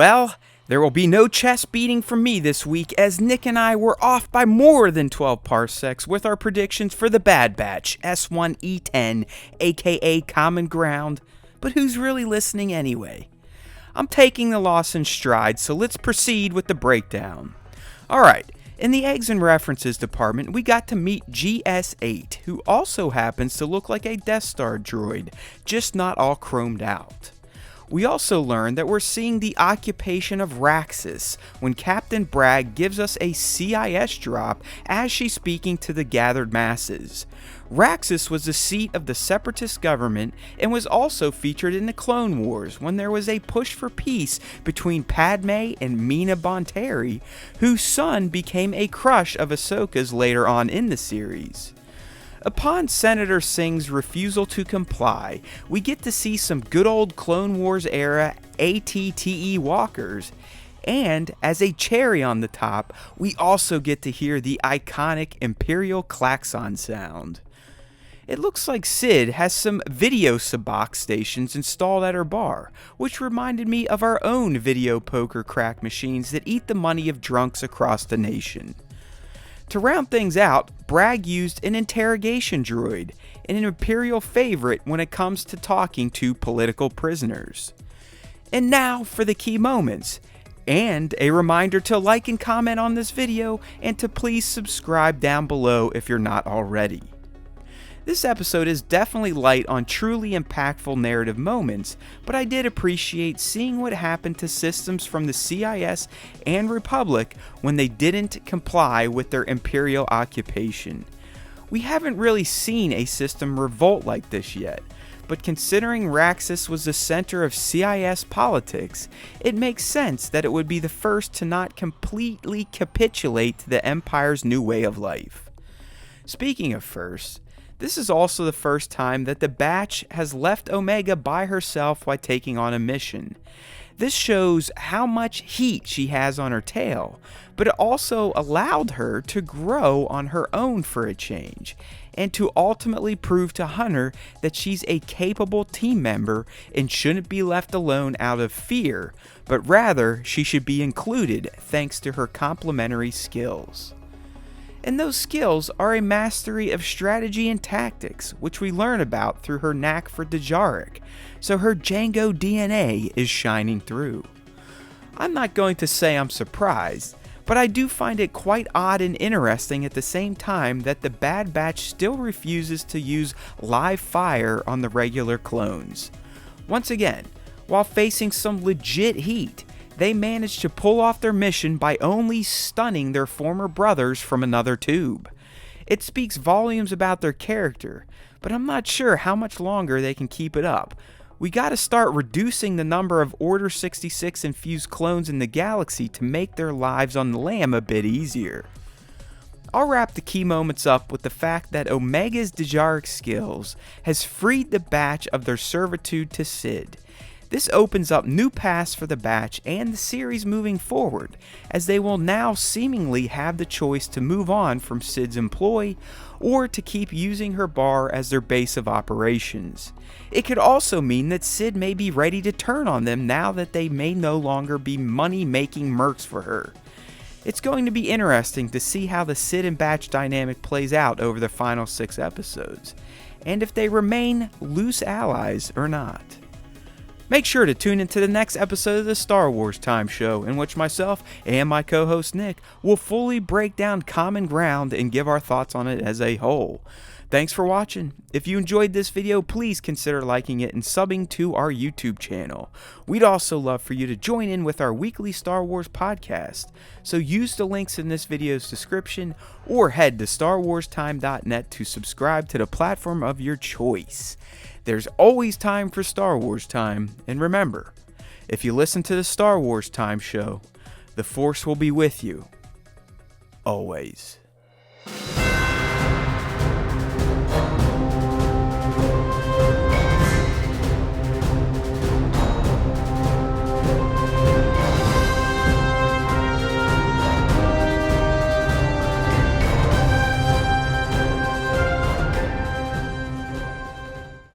Well, there will be no chest beating from me this week as Nick and I were off by more than 12 parsecs with our predictions for the Bad Batch S1E10, aka Common Ground. But who's really listening anyway? I'm taking the loss in stride, so let's proceed with the breakdown. Alright, in the eggs and references department, we got to meet GS8, who also happens to look like a Death Star droid, just not all chromed out. We also learned that we're seeing the occupation of Raxus when Captain Bragg gives us a CIS drop as she's speaking to the gathered masses. Raxus was the seat of the Separatist government and was also featured in the Clone Wars when there was a push for peace between Padme and Mina Bonteri, whose son became a crush of Ahsoka's later on in the series. Upon Senator Singh's refusal to comply, we get to see some good old Clone Wars era ATTE walkers, and as a cherry on the top, we also get to hear the iconic Imperial klaxon sound. It looks like Sid has some video sabacc stations installed at her bar, which reminded me of our own video poker crack machines that eat the money of drunks across the nation. To round things out, Bragg used an interrogation droid, an Imperial favorite when it comes to talking to political prisoners. And now for the key moments, and a reminder to like and comment on this video, and to please subscribe down below if you're not already. This episode is definitely light on truly impactful narrative moments, but I did appreciate seeing what happened to systems from the CIS and Republic when they didn't comply with their Imperial occupation. We haven't really seen a system revolt like this yet, but considering Raxus was the center of CIS politics, it makes sense that it would be the first to not completely capitulate to the Empire's new way of life. Speaking of first, this is also the first time that the Batch has left Omega by herself while taking on a mission. This shows how much heat she has on her tail, but it also allowed her to grow on her own for a change, and to ultimately prove to Hunter that she's a capable team member and shouldn't be left alone out of fear, but rather she should be included thanks to her complementary skills. And those skills are a mastery of strategy and tactics, which we learn about through her knack for Dejarik, so her Jango DNA is shining through. I'm not going to say I'm surprised, but I do find it quite odd and interesting at the same time that the Bad Batch still refuses to use live fire on the regular clones. Once again, while facing some legit heat, they managed to pull off their mission by only stunning their former brothers from another tube. It speaks volumes about their character, but I'm not sure how much longer they can keep it up. We gotta start reducing the number of Order 66 infused clones in the galaxy to make their lives on the lam a bit easier. I'll wrap the key moments up with the fact that Omega's Dejarik skills has freed the Batch of their servitude to Sid. This opens up new paths for the Batch and the series moving forward, as they will now seemingly have the choice to move on from Sid's employ, or to keep using her bar as their base of operations. It could also mean that Sid may be ready to turn on them now that they may no longer be money-making mercs for her. It's going to be interesting to see how the Sid and Batch dynamic plays out over the final 6 episodes, and if they remain loose allies or not. Make sure to tune into the next episode of the Star Wars Time Show, in which myself and my co-host Nick will fully break down Common Ground and give our thoughts on it as a whole. Thanks for watching. If you enjoyed this video, please consider liking it and subbing to our YouTube channel. We'd also love for you to join in with our weekly Star Wars podcast, so use the links in this video's description or head to StarWarsTime.net to subscribe to the platform of your choice. There's always time for Star Wars time, and remember, if you listen to the Star Wars Time Show, the Force will be with you, always.